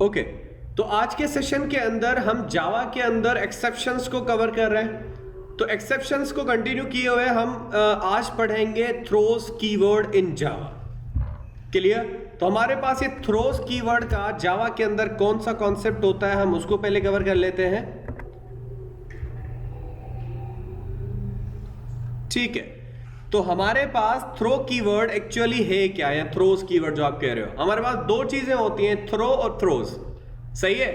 Okay, तो आज के सेशन के अंदर हम जावा के अंदर एक्सेप्शंस को कवर कर रहे हैं। तो एक्सेप्शंस को कंटिन्यू किए हुए हम आज पढ़ेंगे थ्रोस कीवर्ड इन जावा। क्लियर? तो हमारे पास ये थ्रोस कीवर्ड का जावा के अंदर कौन सा कॉन्सेप्ट होता है, हम उसको पहले कवर कर लेते हैं। ठीक है, तो हमारे पास थ्रो कीवर्ड एक्चुअली है क्या, या थ्रोस कीवर्ड जो आप कह रहे हो। हमारे पास दो चीजें होती हैं, थ्रो और थ्रोस। सही है,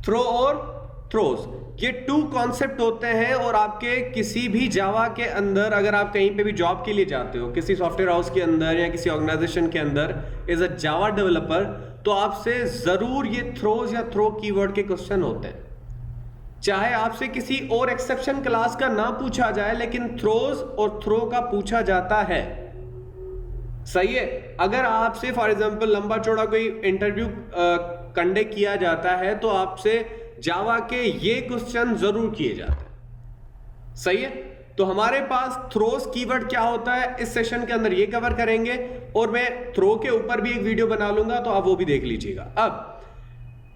थ्रो और थ्रोस, ये टू कॉन्सेप्ट होते हैं। और आपके किसी भी जावा के अंदर अगर आप कहीं पे भी जॉब के लिए जाते हो, किसी सॉफ्टवेयर हाउस के अंदर या किसी ऑर्गेनाइजेशन के अंदर एज अ जावा डेवलपर, तो आपसे जरूर ये थ्रोस या थ्रो कीवर्ड के क्वेश्चन होते हैं। चाहे आपसे किसी और एक्सेप्शन क्लास का ना पूछा जाए, लेकिन थ्रोस और थ्रो का पूछा जाता है। सही है, अगर आपसे फॉर एग्जांपल लंबा चौड़ा कोई इंटरव्यू कंडक्ट किया जाता है तो आपसे जावा के ये क्वेश्चन जरूर किए जाते हैं। सही है, तो हमारे पास थ्रोस कीवर्ड क्या होता है इस सेशन के अंदर ये कवर करेंगे, और मैं थ्रो के ऊपर भी एक वीडियो बना लूंगा, तो आप वो भी देख लीजिएगा। अब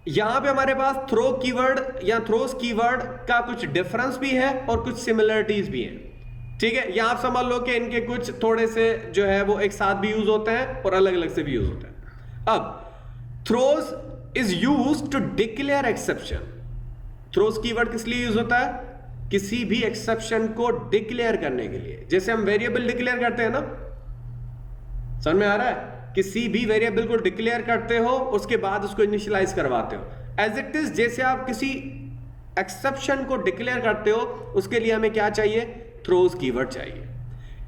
यहां पे हमारे पास थ्रो कीवर्ड या थ्रोस कीवर्ड का कुछ डिफरेंस भी है और कुछ सिमिलरिटीज भी हैं। ठीक है, यहां आप समझ लो कि इनके कुछ थोड़े से जो है वो एक साथ भी यूज होते हैं और अलग अलग से भी यूज होते हैं। अब throws is use to declare exception. Throws keyword किस लिए यूज होता है? किसी भी एक्सेप्शन को डिक्लेयर करने के लिए। जैसे हम वेरिएबल डिक्लेयर करते हैं ना, समझ में आ रहा है? किसी भी वेरिएबल को डिक्लेयर करते हो, उसके बाद उसको इनिशियलाइज करवाते हो। एज इट इज जैसे आप किसी एक्सेप्शन को डिक्लेयर करते हो, उसके लिए हमें क्या चाहिए? थ्रोस कीवर्ड चाहिए।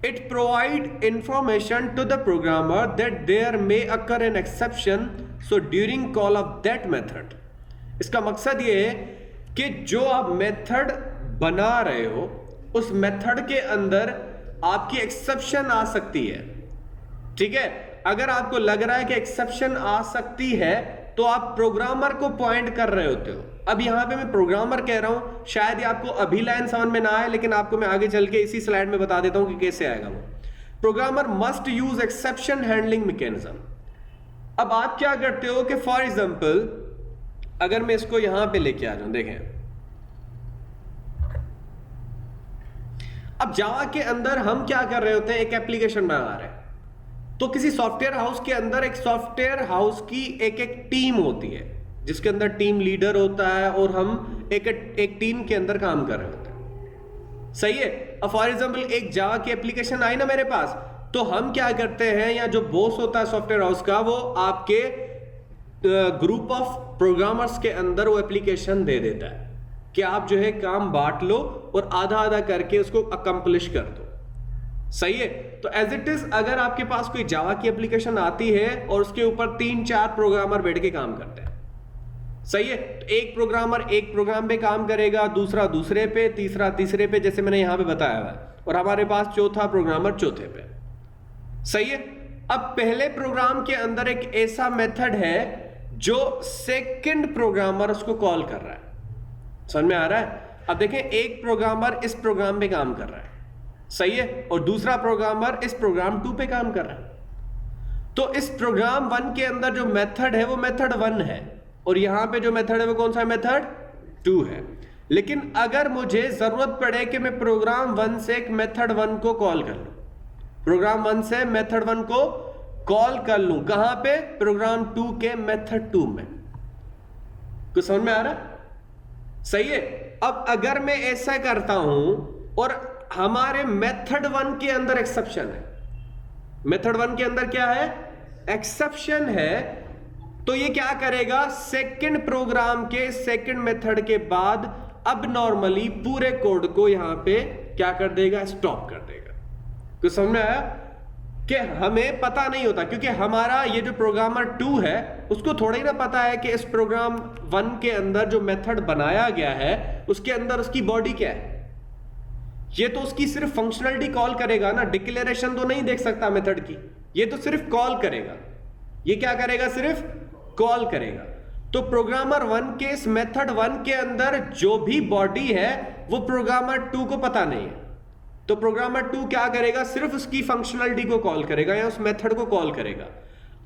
It provide information to the programmer that there may occur an exception, so during call of that method. इसका मकसद ये है कि जो आप मेथड बना रहे हो, उस मेथड के अंदर आपकी एक्सेप्शन आ सकती है। ठीक है, अगर आपको लग रहा है कि एक्सेप्शन आ सकती है, तो आप प्रोग्रामर को पॉइंट कर रहे होते हो। अब यहां पे मैं प्रोग्रामर कह रहा हूं, शायद ये आपको अभी लाइन समझ में ना आए, लेकिन आपको मैं आगे चल के इसी स्लाइड में बता देता हूं कि कैसे आएगा वो। Programmer must use exception handling mechanism. अब आप क्या करते हो कि फॉर एग्जांपल अगर मैं इसको यहां पे लेके आ जाऊं, देखें अब जावा के अंदर हम क्या कर रहे होते हैं, एक एप्लीकेशन बना रहे हैं। तो किसी सॉफ्टवेयर हाउस के अंदर एक सॉफ्टवेयर हाउस की एक टीम होती है, जिसके अंदर टीम लीडर होता है, और हम एक टीम के अंदर काम कर रहे होते हैं। सही है, अब फॉर एग्जांपल एक जावा की एप्लीकेशन आई ना मेरे पास, तो हम क्या करते हैं, या जो बॉस होता है सॉफ्टवेयर हाउस का, वो आपके ग्रुप ऑफ प्रोग्रामर्स के अंदर वो एप्लीकेशन दे देता है कि आप जो है काम बांट लो और आधा आधा करके उसको अकम्प्लिश कर दो। सही है, तो एज इट इज अगर आपके पास कोई जावा की एप्लीकेशन आती है और उसके ऊपर 3-4 प्रोग्रामर बैठ के काम करते हैं। सही है, तो एक प्रोग्रामर एक प्रोग्राम पे काम करेगा, दूसरा दूसरे पे, तीसरा तीसरे पे, जैसे मैंने यहां पे बताया हुआ है, और हमारे पास चौथा प्रोग्रामर चौथे पे। सही है, अब पहले प्रोग्राम के अंदर एक ऐसा मेथड है जो सेकंड प्रोग्रामर उसको कॉल कर रहा है। समझ में आ रहा है? अब देखें, एक प्रोग्रामर इस प्रोग्राम पे काम कर रहा है, सही है, और दूसरा प्रोग्रामर इस प्रोग्राम 2 पे काम कर रहा है। तो इस प्रोग्राम 1 के अंदर जो मेथड है वो मेथड 1 है, और यहां पे जो मेथड है वो कौन सा मेथड 2 है। लेकिन अगर मुझे जरूरत पड़े कि मैं प्रोग्राम 1 से एक मेथड 1 को कॉल कर लूं, प्रोग्राम 1 से मेथड 1 को कॉल कर लूं, कहां पे? प्रोग्राम 2 के मेथड 2 में। कुछ समझ में आ रहा है? सही है, अब अगर मैं ऐसा करता हूं और हमारे मेथड 1 के अंदर एक्सेप्शन है, मेथड 1 के अंदर क्या है? एक्सेप्शन है, तो ये क्या करेगा? सेकंड प्रोग्राम के सेकंड मेथड के बाद अब नॉर्मली पूरे कोड को यहां पे क्या कर देगा? स्टॉप कर देगा। कुछ समझ में आया? कि हमें पता नहीं होता, क्योंकि हमारा ये जो प्रोग्रामर 2 है उसको थोड़ा ही ना पता है कि इस प्रोग्राम 1 के अंदर जो मेथड बनाया गया है उसके अंदर उसकी बॉडी क्या है। ये तो उसकी सिर्फ फंक्शनलिटी कॉल करेगा ना, डिक्लेरेशन तो नहीं देख सकता मेथड की, ये तो सिर्फ कॉल करेगा। ये क्या करेगा? सिर्फ कॉल करेगा। तो प्रोग्रामर 1 के इस मेथड 1 के अंदर जो भी बॉडी है वो प्रोग्रामर 2 को पता नहीं है। तो प्रोग्रामर 2 क्या करेगा? सिर्फ उसकी फंक्शनलिटी को कॉल करेगा या उस मेथड को कॉल करेगा।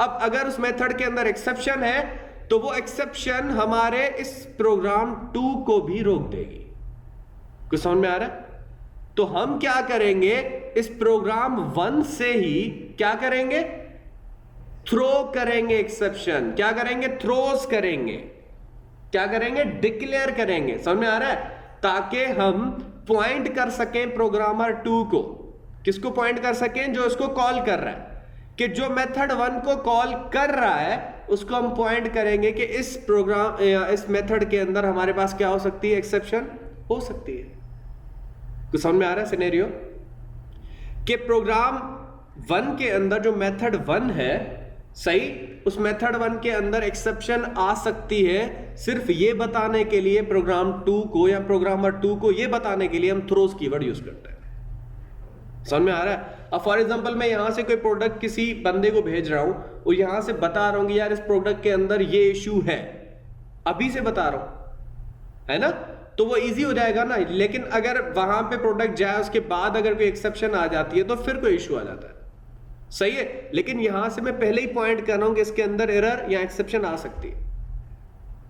अब अगर उस मेथड के अंदर एक्सेप्शन है तो वो एक्सेप्शन हमारे इस प्रोग्राम 2 को भी रोक देगी। कुछ समझ में आ रहा है? तो हम क्या करेंगे, इस प्रोग्राम 1 से ही क्या करेंगे, थ्रो करेंगे एक्सेप्शन। क्या करेंगे? थ्रोस करेंगे। क्या करेंगे? डिक्लेयर करेंगे। समझ में आ रहा है? ताकि हम पॉइंट कर सकें प्रोग्रामर 2 को। किसको पॉइंट कर सकें? जो इसको कॉल कर रहा है, कि जो मेथड 1 को कॉल कर रहा है उसको हम पॉइंट करेंगे कि इस प्रोग्राम या इस मेथड के अंदर हमारे पास क्या हो सकती है, एक्सेप्शन हो सकती है। कुछ समझ में आ रहा है सिनेरियो? कि प्रोग्राम 1 के अंदर जो मेथड 1 है, सही, उस मेथड 1 के अंदर एक्सेप्शन आ सकती है सिर्फ ये बताने के लिए प्रोग्राम 2 को या प्रोग्रामर 2 को ये बताने के लिए हम थ्रोस कीवर्ड यूज करते हैं। समझ में आ रहा है? अब फॉर एग्जांपल मैं यहां से कोई प्रोडक्ट किसी बंदे को भेज रहा हूं और यहां से बता रहा हूं कि यार इस प्रोडक्ट के अंदर ये इश्यू है, अभी से बता रहा हूं, है ना? तो वो इजी हो जाएगा ना। लेकिन अगर वहां पे प्रोडक्ट जाए उसके बाद अगर कोई एक्सेप्शन आ जाती है तो फिर कोई इश्यू आ जाता है, सही है। लेकिन यहां से मैं पहले ही पॉइंट कर रहा हूं कि इसके अंदर एरर या एक्सेप्शन आ सकती है,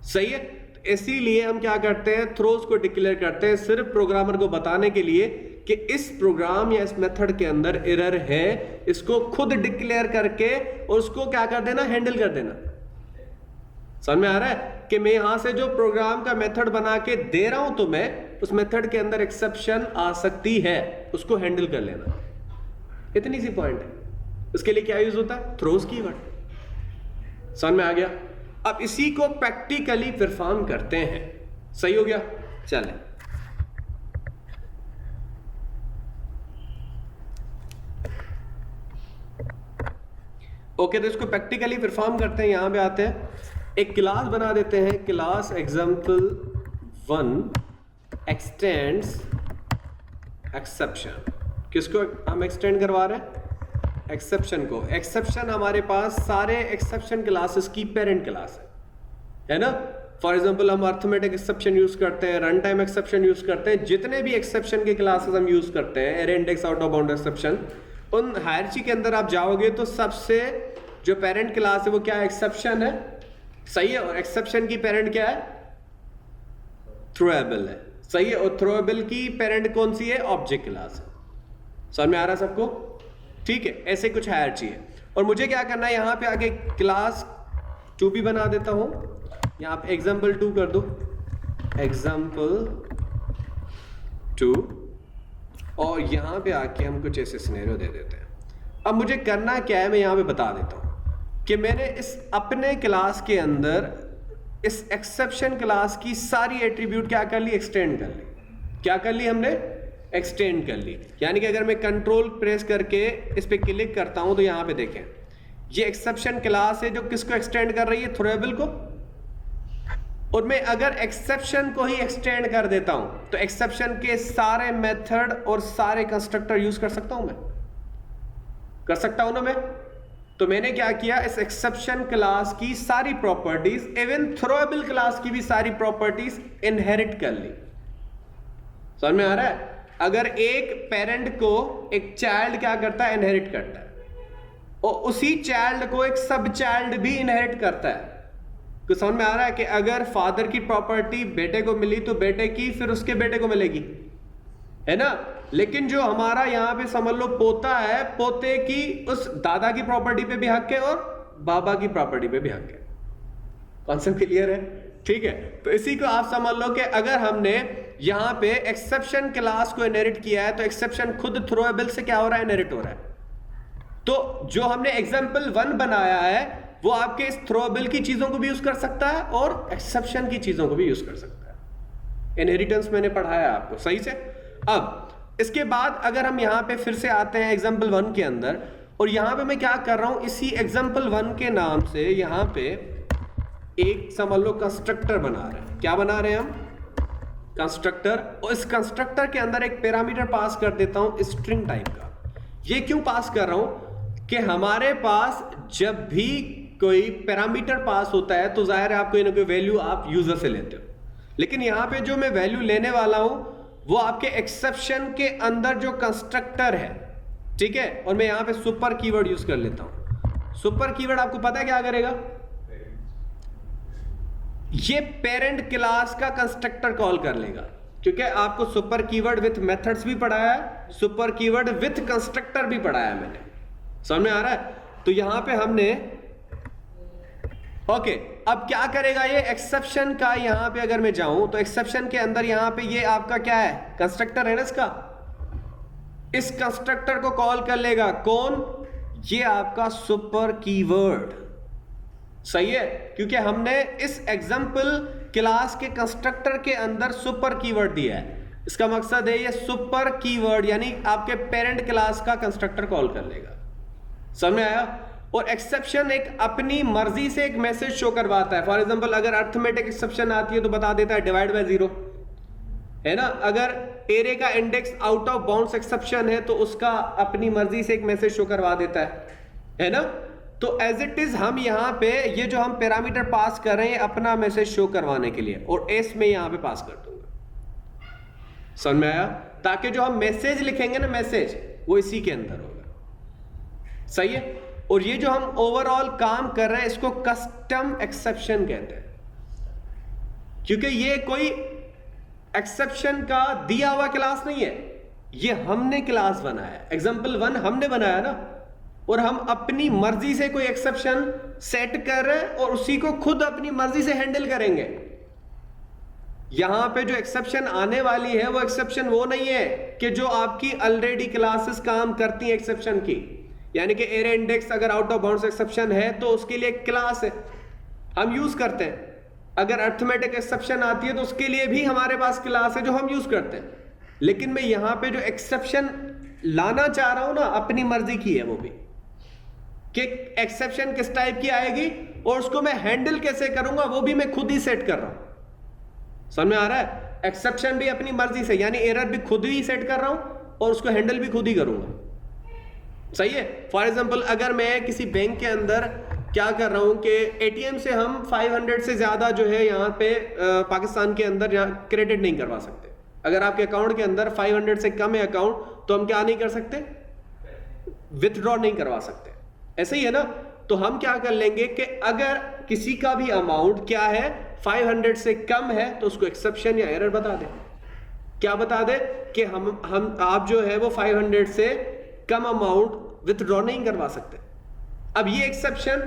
सही है। इसीलिए हम क्या करते हैं, थ्रोस को डिक्लेयर करते हैं सिर्फ प्रोग्रामर को बताने के लिए कि इस प्रोग्राम या इस मेथड के अंदर एरर है, इसको खुद डिक्लेयर करके और उसको क्या कर देना, हैंडल कर देना। समझ में आ रहा है कि मैं यहां से जो प्रोग्राम का मेथड बना के दे रहा हूं तो मैं उस मेथड के अंदर एक्सेप्शन आ सकती है, उसको हैंडल कर लेना। इतनी सी पॉइंट है। उसके लिए क्या यूज होता है, थ्रोस कीवर्ड। समझ में आ गया? अब इसी को प्रैक्टिकली परफॉर्म करते हैं। सही हो गया? चलें, ओके, तो इसको प्रैक्टिकली परफॉर्म करते हैं। यहां पे आते हैं, एक क्लास बना देते हैं, क्लास example1 एक्सटेंड्स एक्सेप्शन। किसको हम एक्सटेंड करवा रहे हैं, एक्सेप्शन को। एक्सेप्शन हमारे पास सारे एक्सेप्शन क्लासेस की पेरेंट क्लास है ना। फॉर एग्जांपल हम अर्थमेटिक एक्सेप्शन यूज करते हैं, रन टाइम एक्सेप्शन यूज करते हैं, जितने भी एक्सेप्शन के क्लासेस हम यूज करते हैं, array index, out of bound exception, उन हायरार्की के अंदर आप जाओगे तो सबसे जो पेरेंट क्लास है वो क्या है, एक्सेप्शन है, सही है। और एक्सेप्शन की पेरेंट क्या है, थ्रोएबल है, सही है। और थ्रोएबल की पेरेंट कौन सी है, ऑब्जेक्ट क्लास है। समझ में आ रहा है सबको? ठीक है, ऐसे कुछ हायरार्की है। और मुझे क्या करना है, यहां पे आगे क्लास 2 भी बना देता हूं। यहां पे example2 कर दो, example2, और यहां पे आके हम कुछ ऐसे सिनेरियो दे देते हैं। अब मुझे करना क्या है, मैं यहां पे बता देता हूं कि मैंने इस अपने क्लास के अंदर इस एक्सेप्शन क्लास की सारी एट्रीब्यूट क्या कर ली, एक्सटेंड कर ली। क्या कर ली हमने, एक्सटेंड कर ली। यानी कि अगर मैं कंट्रोल प्रेस करके इस पे क्लिक करता हूं तो यहां पे देखें, ये एक्सेप्शन क्लास है जो किसको एक्सटेंड कर रही है, थ्रोएबल को। और मैं अगर एक्सेप्शन को ही एक्सटेंड कर देता हूं तो एक्सेप्शन के सारे मेथड और सारे कंस्ट्रक्टर यूज कर सकता हूं, मैं कर सकता हूं ना मैं। तो मैंने क्या किया, इस एक्सेप्शन क्लास की सारी प्रॉपर्टीज, इवन थ्रोएबल क्लास की भी सारी प्रॉपर्टीज इनहेरिट कर ली। समझ में आ रहा है? अगर एक पेरेंट को एक चाइल्ड क्या करता है, इनहेरिट करता है, और उसी चाइल्ड को एक सब चाइल्ड भी इनहेरिट करता है। तो समझ में आ रहा है कि अगर फादर की प्रॉपर्टी बेटे को मिली तो बेटे की फिर उसके बेटे को मिलेगी, है ना। लेकिन जो हमारा यहां पे समझ लो पोता है, पोते की उस दादा की प्रॉपर्टी पे भी हक है और बाबा की प्रॉपर्टी पे भी हक है। कॉन्सेप्ट क्लियर है? ठीक है। तो इसी को आप समझ लो कि अगर हमने यहां पे एक्सेप्शन क्लास को इनहेरिट किया है तो एक्सेप्शन खुद थ्रोएबल से क्या हो रहा है, इनहेरिट हो रहा है। तो जो हमने example1 बनाया है वो आपके इस थ्रोएबल की चीजों को भी यूज कर सकता है और एक्सेप्शन की चीजों को भी यूज कर सकता है। इनहेरिटेंस मैंने पढ़ाया आपको सही से। अब इसके बाद अगर हम यहां पे फिर से आते हैं example1 के अंदर, और यहां पे मैं क्या कर रहा हूं, इसी example1 के नाम से यहां पे एक समझ लो कंस्ट्रक्टर बना रहे हैं। क्या बना रहे हैं हम, कंस्ट्रक्टर। और इस कंस्ट्रक्टर के अंदर एक पैरामीटर पास कर देता हूं स्ट्रिंग टाइप का। ये क्यों पास कर रहा हूं कि हमारे पास जब भी कोई पैरामीटर पास होता है तो जाहिर है आप कोई ना कोई वैल्यू आप यूजर से लेते हो। लेकिन यहां पे जो मैं वैल्यू लेने वाला हूं वो आपके एक्सेप्शन के अंदर जो कंस्ट्रक्टर है, ठीक है। और मैं यहां पे सुपर कीवर्ड यूज कर लेता हूं। सुपर कीवर्ड आपको पता है क्या करेगा, ये पेरेंट क्लास का कंस्ट्रक्टर कॉल कर लेगा, क्योंकि आपको सुपर कीवर्ड विथ मेथड्स भी पढ़ाया है, सुपर कीवर्ड विथ कंस्ट्रक्टर भी पढ़ाया है मैंने, समझ में आ रहा है। तो यहां पे हमने ओके, अब क्या करेगा ये एक्सेप्शन का, यहां पे अगर मैं जाऊं तो एक्सेप्शन के अंदर यहां पे ये आपका क्या है, कंस्ट्रक्टर है ना इसका, इस कंस्ट्रक्टर को कॉल कर लेगा कौन, ये आपका सुपर कीवर्ड, सही है, क्योंकि हमने इस एग्जाम्पल क्लास के कंस्ट्रक्टर के अंदर सुपर कीवर्ड दिया है। इसका मकसद है ये सुपर कीवर्ड यानी आपके पेरेंट क्लास का कंस्ट्रक्टर कॉल कर लेगा, समझ में आया। और एक्सेप्शन एक अपनी मर्जी से एक मैसेज शो करवाता है। फॉर एग्जांपल अगर अर्थमेटिक एक्सेप्शन आती है तो बता देता है डिवाइड बाय 0, है ना। अगर एरे का index out of bounds exception है तो उसका अपनी मर्जी से एक मैसेज शो करवा देता है ना। तो एज इट इज हम यहां पे ये जो हम पैरामीटर पास कर रहे हैं अपना मैसेज शो करवाने के लिए, और एस में यहां पे पास कर दूंगा, समझ में आया, ताकि जो हम मैसेज लिखेंगे ना मैसेज वो इसी के अंदर होगा, सही है। और ये जो हम ओवरऑल काम कर रहे हैं इसको कस्टम एक्सेप्शन कहते हैं, क्योंकि ये कोई एक्सेप्शन का दिया हुआ क्लास नहीं है, ये हमने क्लास बनाया, एग्जाम्पल 1 हमने बनाया ना, और हम अपनी मर्जी से कोई एक्सेप्शन सेट कर रहे हैं और उसी को खुद अपनी मर्जी से हैंडल करेंगे। यहां पे जो एक्सेप्शन आने वाली है वो एक्सेप्शन वो नहीं है कि जो आपकी ऑलरेडी क्लासेस काम करती हैं एक्सेप्शन की, यानी कि एरे इंडेक्स अगर आउट ऑफ बाउंड्स एक्सेप्शन है तो उसके लिए क्लास है हम यूज करते हैं। अगर अर्थमेटिक एक्सेप्शन आती है तो उसके लिए भी हमारे पास क्लास है जो हम यूज करते हैं। लेकिन मैं यहां पे जो एक्सेप्शन लाना चाह रहा हूं ना अपनी मर्जी की है, वो भी कि एक्सेप्शन किस टाइप की आएगी और उसको मैं हैंडल कैसे करूंगा वो भी मैं खुद ही सेट कर रहा हूं, समझ में आ रहा है। एक्सेप्शन भी अपनी मर्जी से यानी एरर भी खुद ही सेट कर रहा हूं और उसको हैंडल भी खुद ही करूंगा, सही है। फॉर एग्जांपल अगर मैं किसी बैंक के अंदर क्या कर रहा हूं कि एटीएम से हम 500 से ज्यादा जो है यहाँ पे पाकिस्तान के अंदर क्रेडिट नहीं करवा सकते। अगर आपके अकाउंट के अंदर 500 से कम है अकाउंट तो हम क्या नहीं कर सकते, विथड्रॉ नहीं करवा सकते, ऐसे ही है ना। तो हम क्या कर लेंगे कि अगर किसी का भी अमाउंट क्या है 500 से कम है तो उसको एक्सेप्शन या एरर बता दे, क्या बता दे कि हम आप जो है वो 500 से कम अमाउंट विथड्रॉ नहीं करवा सकते। अब ये एक्सेप्शन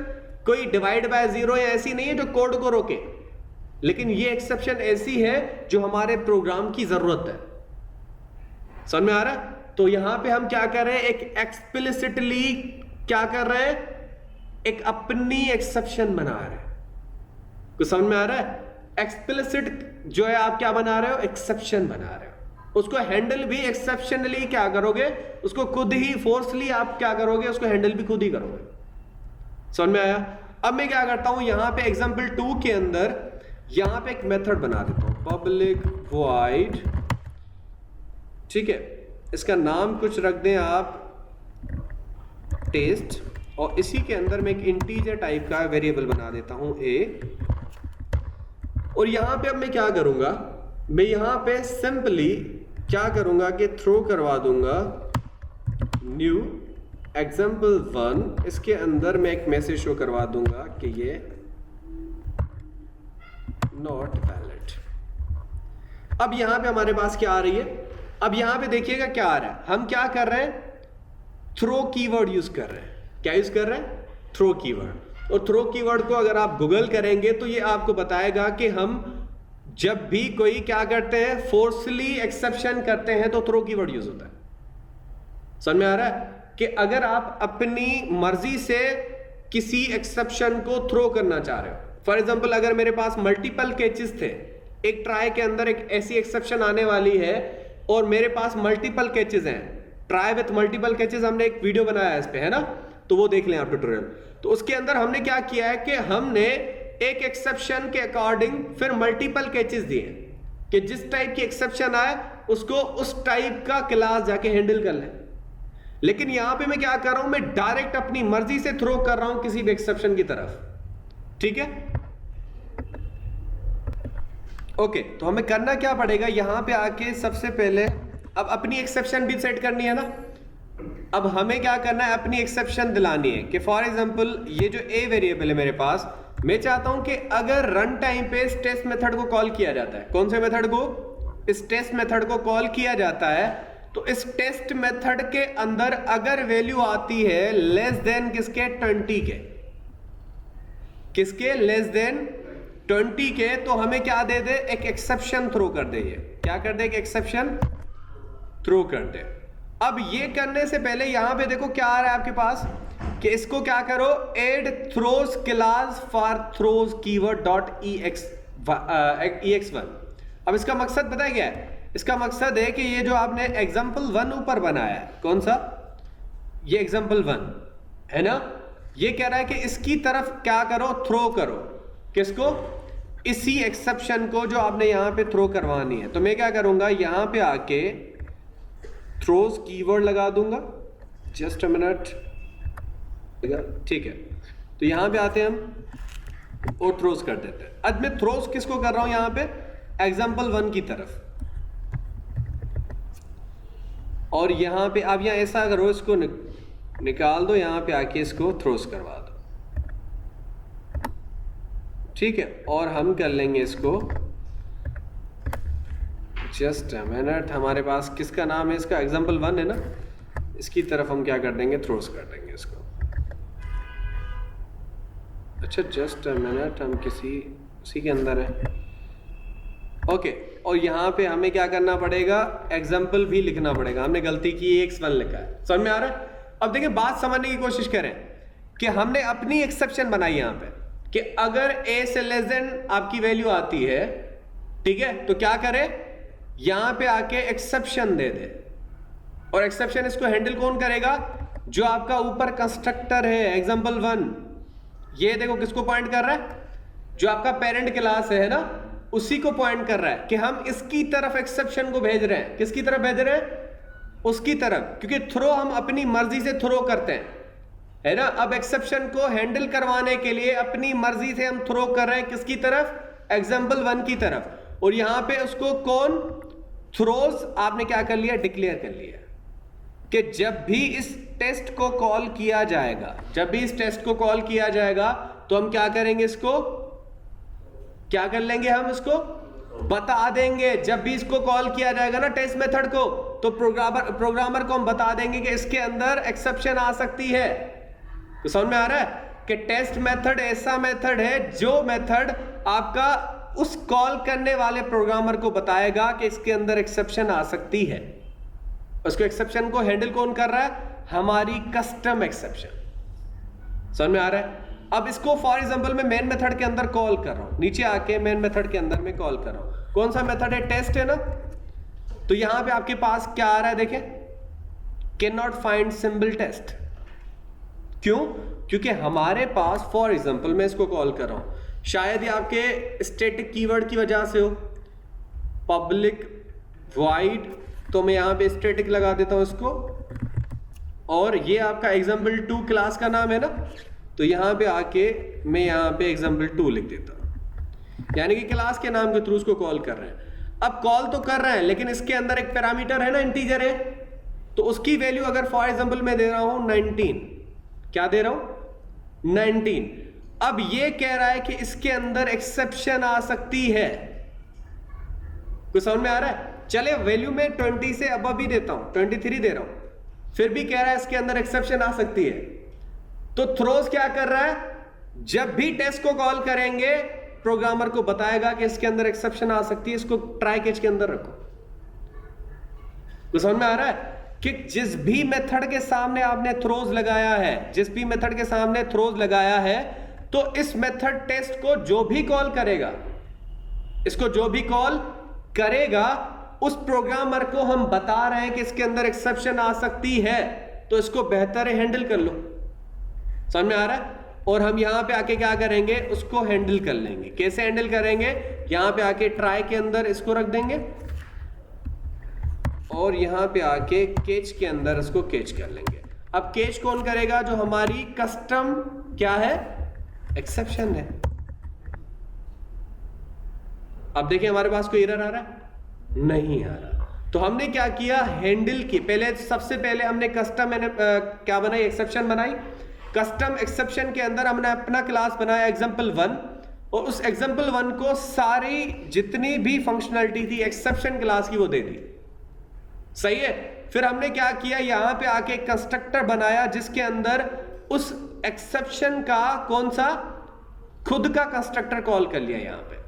कोई डिवाइड बाय 0 या ऐसी नहीं है जो कोड को रोके, लेकिन ये एक्सेप्शन ऐसी है जो हमारे प्रोग्राम की जरूरत है, समझ में आ रहा है। तो यहां पे हम क्या कर रहे हैं, एक एक्सप्लिसिटली क्या कर रहे हैं, एक अपनी एक्सेप्शन बना रहे हैं, कुछ समझ में आ रहा है। एक्सप्लिसिट जो है आप क्या बना रहे हो, एक्सेप्शन बना रहे हो, उसको हैंडल भी एक्सेप्शनली क्या करोगे, उसको खुद ही फोर्सली आप क्या करोगे, उसको हैंडल भी खुद ही करोगे, समझ में आया। अब मैं क्या करता हूं यहां पे एग्जांपल 2 के अंदर यहां पे एक मेथड बना देता हूं पब्लिक वॉइड, ठीक है, इसका नाम कुछ रख दें आप टेस्ट, और इसी के अंदर मैं एक इंटीजर टाइप का वेरिएबल बना देता हूं a। और यहां पे अब मैं क्या करूंगा, मैं यहां पे सिंपली क्या करूंगा कि थ्रो करवा दूंगा न्यू example1, इसके अंदर मैं एक मैसेज शो करवा दूंगा कि ये नॉट वैलिड। अब यहां पे हमारे पास क्या आ रही है, अब यहां पे देखिएगा क्या आ रहा है, हम क्या कर रहे हैं, थ्रो कीवर्ड यूज कर रहे हैं। क्या यूज कर रहे हैं, थ्रो कीवर्ड। और थ्रो कीवर्ड को अगर आप गूगल करेंगे तो ये आपको बताएगा कि हम जब भी कोई क्या करते हैं फोर्सली एक्सेप्शन करते हैं तो थ्रो कीवर्ड यूज होता है, समझ में आ रहा है कि अगर आप अपनी मर्जी से किसी एक्सेप्शन को थ्रो करना चाह रहे हो। फॉर एग्जांपल अगर मेरे पास मल्टीपल कैचेस थे, एक ट्राई के अंदर एक ऐसी एक्सेप्शन आने वाली है और मेरे पास मल्टीपल कैचेस हैं, ट्राई विथ मल्टीपल कैचेस, हमने एक वीडियो बनाया है इस पे, है ना, तो वो देख लें आप ट्यूटोरियल। तो उसके अंदर हमने क्या किया है कि हमने एक एक्सेप्शन के अकॉर्डिंग फिर मल्टीपल कैचेस दिए कि जिस टाइप की एक्सेप्शन आए उसको उस टाइप का क्लास जाके हैंडल कर ले। लेकिन यहां पे मैं क्या कर रहा हूं, मैं डायरेक्ट अपनी मर्जी से थ्रो कर रहा हूं किसी भी एक्सेप्शन की तरफ, ठीक है। ओके, तो हमें करना क्या पड़ेगा, यहां पे आके सबसे पहले अब अपनी एक्सेप्शन भी सेट करनी है ना। अब हमें क्या करना है, अपनी एक्सेप्शन दिलानी है कि फॉर एग्जांपल ये जो a वेरिएबल है मेरे पास, मैं चाहता हूं कि अगर रन टाइम पे इस टेस्ट मेथड को कॉल किया जाता है, कौन से मेथड को, इस टेस्ट मेथड को कॉल किया जाता है, तो इस टेस्ट मेथड के अंदर अगर वैल्यू आती है लेस देन किसके, 20 के, किसके, लेस देन 20 के, तो हमें क्या दे दे, एक एक्सेप्शन थ्रो कर दे। ये क्या कर दे, एक एक्सेप्शन थ्रो कर दे। अब ये करने से पहले यहां पे देखो क्या आ रहा है आपके पास, कि इसको क्या करो, add throws class for throws keyword dot ex1। अब इसका मकसद पता है क्या है, इसका मकसद है कि ये जो आपने example1 ऊपर बनाया है, कौन सा, ये example1 है ना, ये कह रहा है कि इसकी तरफ क्या करो, थ्रो करो, किसको, इसी एक्सेप्शन को जो आपने यहां पे थ्रो करवानी है। तो मैं क्या करूंगा, यहां पे आके थ्रोज कीवर्ड लगा दूंगा, जस्ट अ मिनट, ठीक है। तो यहां पे आते हैं हम और थ्रोज कर देते हैं। अब मैं थ्रोज किसको कर रहा हूं, यहां पे example1 की तरफ, और यहां पे अब यहां ऐसा करो, इसको निकाल दो, यहां पे आके इसको थ्रोज करवा दो, ठीक है। और हम कर लेंगे इसको, जस्ट अ मिनट, हमारे पास किसका नाम है, इसका example1 है ना, इसकी तरफ हम क्या कर देंगे, थ्रोज कर देंगे इसको। अच्छा जस्ट अ मिनट, हम उसी के अंदर है, ओके। और यहाँ पे हमें क्या करना पड़ेगा, एग्जाम्पल भी लिखना पड़ेगा, हमने गलती की, x1 लिखा है, समझ में आ रहा है। अब देखिए बात समझने की कोशिश करें कि हमने अपनी एक्सेप्शन बनाई यहाँ पे, कि अगर a से लेस देन आपकी वैल्यू आती है, ठीक है, तो क्या करे, यहाँ पे आके एक्सेप्शन दे दे। और एक्सेप्शन इसको हैंडल कौन करेगा, जो आपका ऊपर कंस्ट्रक्टर है example1, ये देखो किसको पॉइंट कर रहा है, जो आपका पेरेंट क्लास है ना, उसी को पॉइंट कर रहा है कि हम इसकी तरफ एक्सेप्शन को भेज रहे हैं, किसकी तरफ भेज रहे हैं, उसकी तरफ, क्योंकि थ्रो हम अपनी मर्जी से थ्रो करते हैं, है ना। अब एक्सेप्शन को हैंडल करवाने के लिए अपनी मर्जी से हम थ्रो कर रहे हैं, किसकी तरफ, example1 की तरफ। और यहां पे उसको कौन, थ्रोज आपने क्या कर लिया, डिक्लेयर कर लिया, कि जब भी इस टेस्ट को कॉल किया जाएगा, जब भी इस टेस्ट को कॉल किया जाएगा, तो हम क्या करेंगे, इसको क्या कर लेंगे, हम इसको बता देंगे। जब भी इसको कॉल किया जाएगा ना टेस्ट मेथड को, तो प्रोग्रामर को हम बता देंगे कि इसके अंदर एक्सेप्शन आ सकती है। तो समझ में आ रहा है कि टेस्ट मेथड ऐसा मेथड है जो मेथड आपका उस कॉल करने वाले प्रोग्रामर को बताएगा कि इसके अंदर एक्सेप्शन आ सकती है। उसको एक्सेप्शन को हैंडल कौन कर रहा है, हमारी कस्टम एक्सेप्शन। समझ में आ रहा है। अब इसको फॉर एग्जांपल मैं मेन मेथड के अंदर कॉल कर रहा हूं, नीचे आके मेन मेथड के अंदर मैं कॉल कर रहा हूं, कौन सा मेथड है, टेस्ट है ना। तो यहां पे आपके पास क्या आ रहा है, देखें, can not find symbol test. क्यों, क्योंकि हमारे पास फॉर एग्जांपल मैं इसको कॉल कर रहा हूं, शायद ये आपके स्टैटिक कीवर्ड की वजह से हो, पब्लिक वॉइड, तो मैं यहां पे स्टैटिक लगा देता हूं इसको, और ये आपका example2 क्लास का नाम है ना, तो यहां पे आके मैं यहां पे example2 लिख देता हूं, यानी कि क्लास के नाम के थ्रू उसको कॉल कर रहे हैं। अब कॉल तो कर रहे हैं, लेकिन इसके अंदर एक पैरामीटर है ना, इंटीजर है, तो उसकी वैल्यू अगर फॉर एग्जांपल मैं दे रहा हूं 19, क्या दे रहा हूं 19। अब ये कह रहा है कि इसके अंदर एक्सेप्शन आ सकती है, कुछ समझ में आ रहा है। चले वैल्यू में 20 से अब भी देता हूं, 23 दे रहा हूं, फिर भी कह रहा है इसके अंदर एक्सेप्शन आ सकती है। तो थ्रोज क्या कर रहा है, जब भी टेस्ट को कॉल करेंगे प्रोग्रामर को बताएगा कि इसके अंदर एक्सेप्शन आ सकती है, इसको ट्राई कैच के अंदर रखो। तो समझ में आ रहा है कि जिस भी मेथड के सामने आपने थ्रोज लगाया है, जिस भी मेथड के सामने थ्रोज लगाया है, तो इस मेथड टेस्ट को जो भी कॉल करेगा, इसको जो भी कॉल करेगा, उस प्रोग्रामर को हम बता रहे हैं कि इसके अंदर एक्सेप्शन आ सकती है, तो इसको बेहतर है हैंडल कर लो। समझ में आ रहा है। और हम यहां पे आके क्या करेंगे, उसको हैंडल कर लेंगे। कैसे हैंडल करेंगे, यहां पे आके ट्राई के अंदर इसको रख देंगे, और यहां पे आके कैच के अंदर इसको कैच कर लेंगे। अब कैच कौन करेगा, जो हमारी कस्टम क्या है, एक्सेप्शन है। अब देखिए हमारे पास कोई एरर आ रहा है, नहीं आ रहा। तो हमने क्या किया, हैंडल की, पहले सबसे पहले हमने कस्टम क्या बनाई, एक्सेप्शन बनाई। कस्टम एक्सेप्शन के अंदर हमने अपना क्लास बनाया example1 और उस example1 को सारी जितनी भी फंक्शनलिटी थी एक्सेप्शन क्लास की वो दे दी। सही है। फिर हमने क्या किया, यहां पे आके एक कंस्ट्रक्टर बनाया जिसके अंदर उस एक्सेप्शन का कौन सा खुद का कंस्ट्रक्टर कॉल कर लिया यहां पे।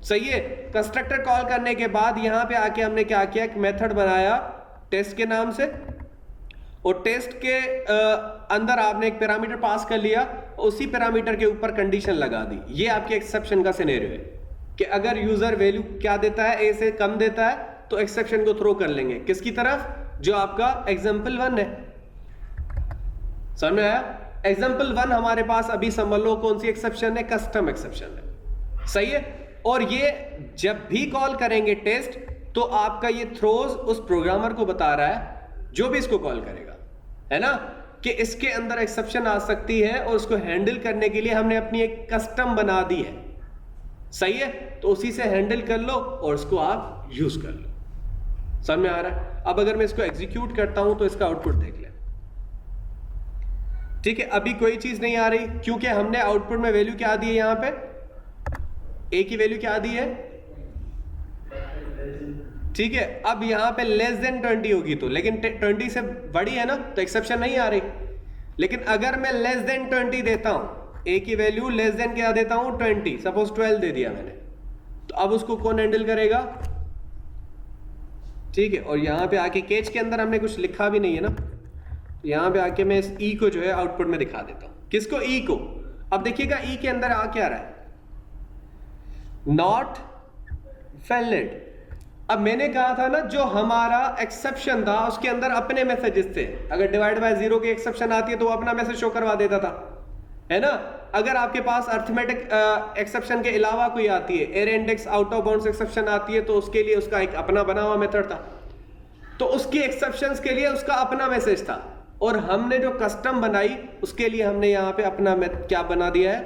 सही है। कंस्ट्रक्टर कॉल करने के बाद यहां पे आके हमने क्या किया, एक मेथड बनाया टेस्ट के नाम से और टेस्ट के अंदर आपने एक पैरामीटर पास कर लिया, उसी पैरामीटर के ऊपर कंडीशन लगा दी। ये आपके एक्सेप्शन का सिनेरियो है कि अगर यूजर वैल्यू क्या देता है, ए से कम देता है तो एक्सेप्शन को थ्रो कर लेंगे किसकी तरफ, जो आपका example1 है। समझ में आया। example1 हमारे पास अभी समझ लो कौन सी एक्सेप्शन है, कस्टम एक्सेप्शन है। सही है। और ये जब भी कॉल करेंगे टेस्ट तो आपका ये थ्रोज उस प्रोग्रामर को बता रहा है जो भी इसको कॉल करेगा, है ना, कि इसके अंदर एक्सेप्शन आ सकती है और उसको हैंडल करने के लिए हमने अपनी एक कस्टम बना दी है। सही है। तो उसी से हैंडल कर लो और उसको आप यूज कर लो। समझ में आ रहा है। अब अगर मैं इसको एग्जीक्यूट करता हूं तो इसका आउटपुट देख लें। ठीक है। अभी कोई चीज नहीं आ रही क्योंकि हमने आउटपुट में वैल्यू क्या दी है, यहां पे ए की वैल्यू क्या दी है। ठीक है। अब यहां पे लेस देन 20 होगी तो, लेकिन 20 से बड़ी है ना तो एक्सेप्शन नहीं आ रही। लेकिन अगर मैं लेस देन 20 देता हूं, ए की वैल्यू लेस देन क्या देता हूं 20, सपोज 12 दे दिया मैंने, तो अब उसको कौन हैंडल करेगा। ठीक है। और यहां पे आके केच के अंदर हमने कुछ लिखा भी नहीं है ना, तो यहां पे आके मैं इस ई को जो है आउटपुट में दिखा देता हूं। किसको, ई को। अब देखिएगा ई के अंदर आ क्या रहा है, नॉट वैलिड। अब मैंने कहा था ना जो हमारा एक्सेप्शन था उसके अंदर अपने मैसेजेस थे। अगर डिवाइड बाय 0 की एक्सेप्शन आती है तो वो अपना मैसेज शो करवा देता था, है ना। अगर आपके पास अर्थमेटिक एक्सेप्शन के अलावा कोई आती है, array index out of bounds exception आती है, तो उसके लिए उसका एक अपना बना हुआ मेथड था, तो उसकी एक्सेप्शंस के लिए उसका अपना मैसेज था। और हमने जो कस्टम बनाई उसके लिए हमने यहाँ पे अपना क्या बना दिया है,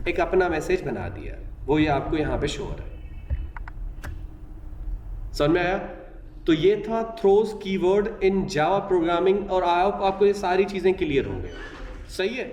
एक अपना मैसेज बना दिया, वो ये आपको यहाँ पे शो हो रहा है। समझ में आया। तो ये था थ्रोज कीवर्ड इन जावा प्रोग्रामिंग और आई होप आपको ये सारी चीजें क्लियर होंगे। सही है।